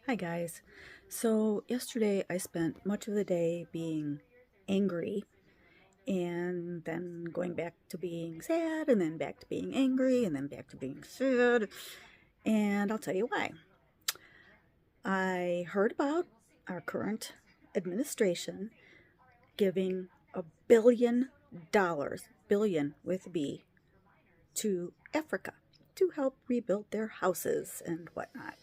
Hi guys. So yesterday I spent much of the day being angry and then going back to being sad and then back to being angry and then back to being sad. And I'll tell you why. I heard about our current administration giving $1 billion, billion with a B, to Africa to help rebuild their houses and whatnot.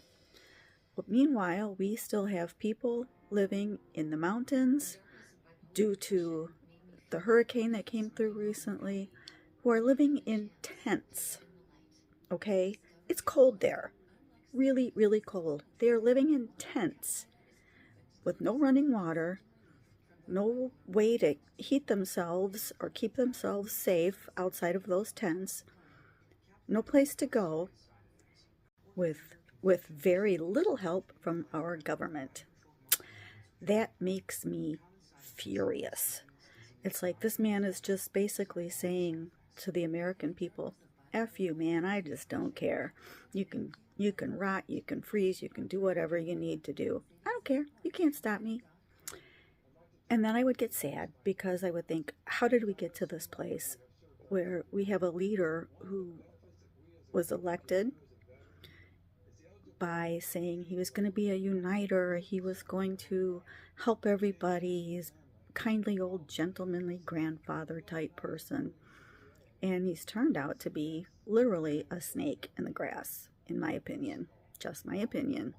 But meanwhile, we still have people living in the mountains due to the hurricane that came through recently who are living in tents. Okay? It's cold there. Really, really cold. They are living in tents with no running water, no way to heat themselves or keep themselves safe outside of those tents, no place to go, with very little help from our government. That makes me furious. It's like this man is just basically saying to the American people, F you, man, I just don't care. You can rot, you can freeze, you can do whatever you need to do. I don't care. You can't stop me. And then I would get sad because I would think, how did we get to this place where we have a leader who was elected by saying he was going to be a uniter, he was going to help everybody, he's kindly old gentlemanly grandfather type person, and he's turned out to be literally a snake in the grass, in my opinion. Just my opinion.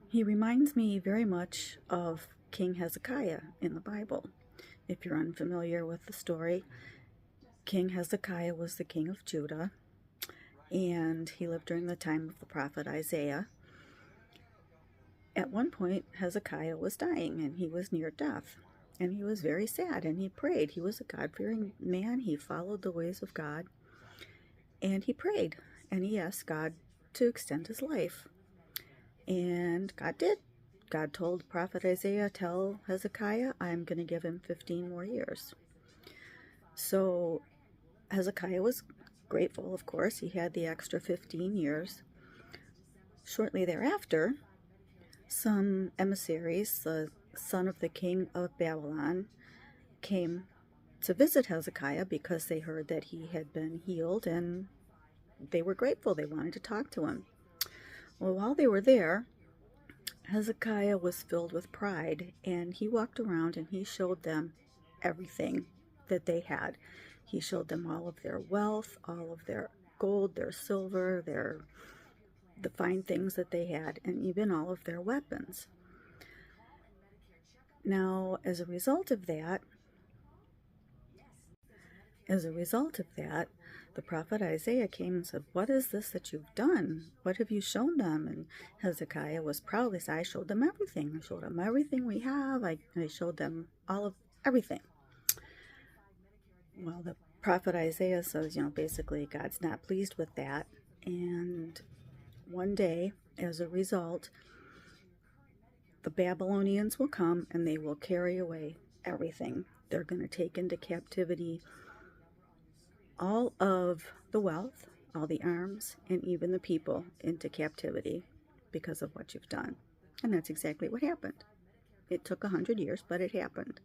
He reminds me very much of King Hezekiah in the Bible. If you're unfamiliar with the story, King Hezekiah was the king of Judah, and he lived during the time of the prophet Isaiah. At one point, Hezekiah was dying, and he was near death, and he was very sad, and he prayed. He was a God-fearing man. He followed the ways of God, and he prayed, and he asked God to extend his life, and God did. God told prophet Isaiah, tell Hezekiah, I'm going to give him 15 more years. So Hezekiah was grateful, of course. He had the extra 15 years. Shortly thereafter, some emissaries, the son of the king of Babylon, came to visit Hezekiah because they heard that he had been healed, and they were grateful. They wanted to talk to him. Well, while they were there, Hezekiah was filled with pride, and he walked around and he showed them everything that they had. He showed them all of their wealth, all of their gold, their silver, the fine things that they had, and even all of their weapons. Now, as a result of that, the prophet Isaiah came and said, what is this that you've done? What have you shown them? And Hezekiah was proudly said, I showed them everything. I showed them everything we have. I showed them all of everything. Well, the prophet Isaiah says, basically God's not pleased with that. And one day, as a result, the Babylonians will come and they will carry away everything. They're going to take into captivity all of the wealth, all the arms, and even the people into captivity because of what you've done. And that's exactly what happened. It took 100 years, but it happened.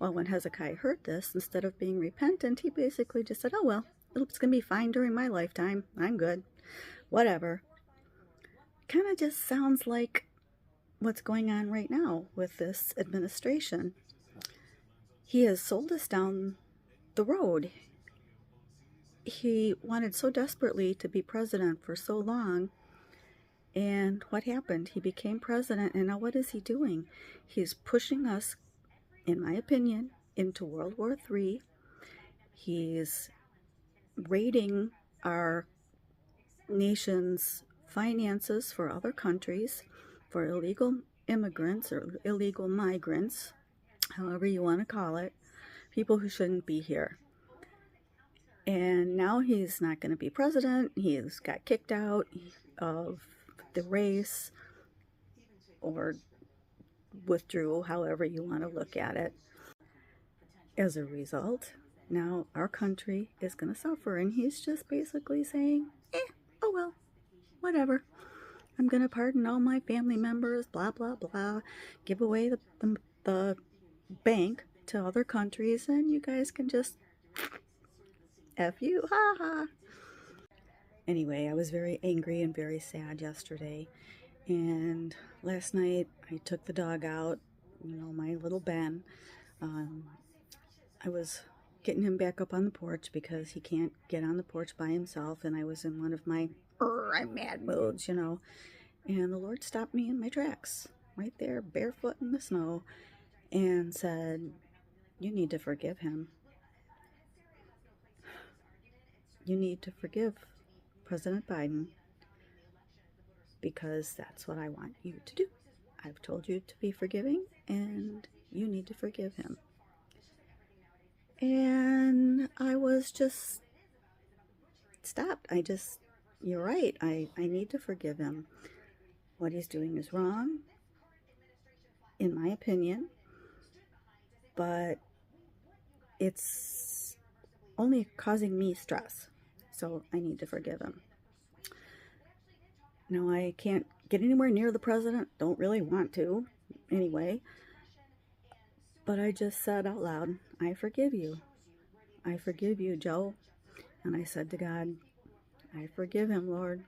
Well, when Hezekiah heard this, instead of being repentant, he basically just said, oh, well, it's going to be fine during my lifetime. I'm good. Whatever. Kind of just sounds like what's going on right now with this administration. He has sold us down the road. He wanted so desperately to be president for so long, and what happened? He became president, and now what is he doing? He's pushing us, in my opinion, into World War III. He's raiding our nation's finances for other countries, for illegal immigrants or illegal migrants, however you want to call it, people who shouldn't be here. And now he's not going to be president. He's got kicked out of the race, or withdrew, however you want to look at it. As a result, now our country is going to suffer, and he's just basically saying, oh well, whatever. I'm going to pardon all my family members, blah, blah, blah, give away the bank to other countries, and you guys can just F you, ha ha. Anyway, I was very angry and very sad yesterday, and last night I took the dog out, my little Ben. Um, I was getting him back up on the porch because he can't get on the porch by himself, and I was in one of my I'm mad moods, and the Lord stopped me in my tracks, right there, barefoot in the snow, and said, "You need to forgive him. You need to forgive President Biden because that's what I want you to do. I've told you to be forgiving, and you need to forgive him." And I was just stopped. You're right. I need to forgive him. What he's doing is wrong, in my opinion, but it's only causing me stress. So I need to forgive him. Now, I can't get anywhere near the president. Don't really want to, anyway. But I just said out loud, I forgive you. I forgive you, Joe. And I said to God, I forgive him, Lord.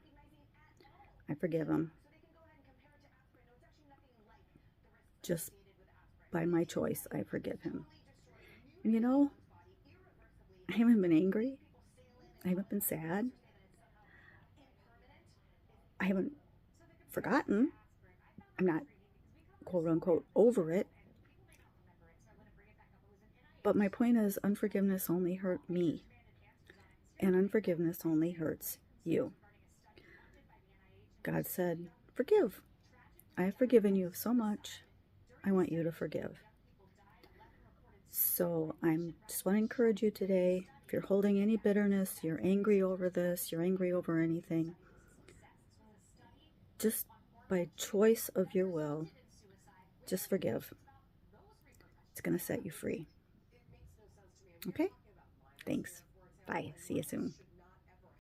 I forgive him. Just by my choice, I forgive him. And I haven't been angry. I haven't been sad. I haven't forgotten. I'm not, quote unquote, over it. But my point is, unforgiveness only hurt me. And unforgiveness only hurts you. God said, forgive. I have forgiven you so much. I want you to forgive. So I'm just want to encourage you today. If you're holding any bitterness, you're angry over this, you're angry over anything, just by choice of your will, just forgive. It's going to set you free. Okay? Thanks. Bye. See you soon.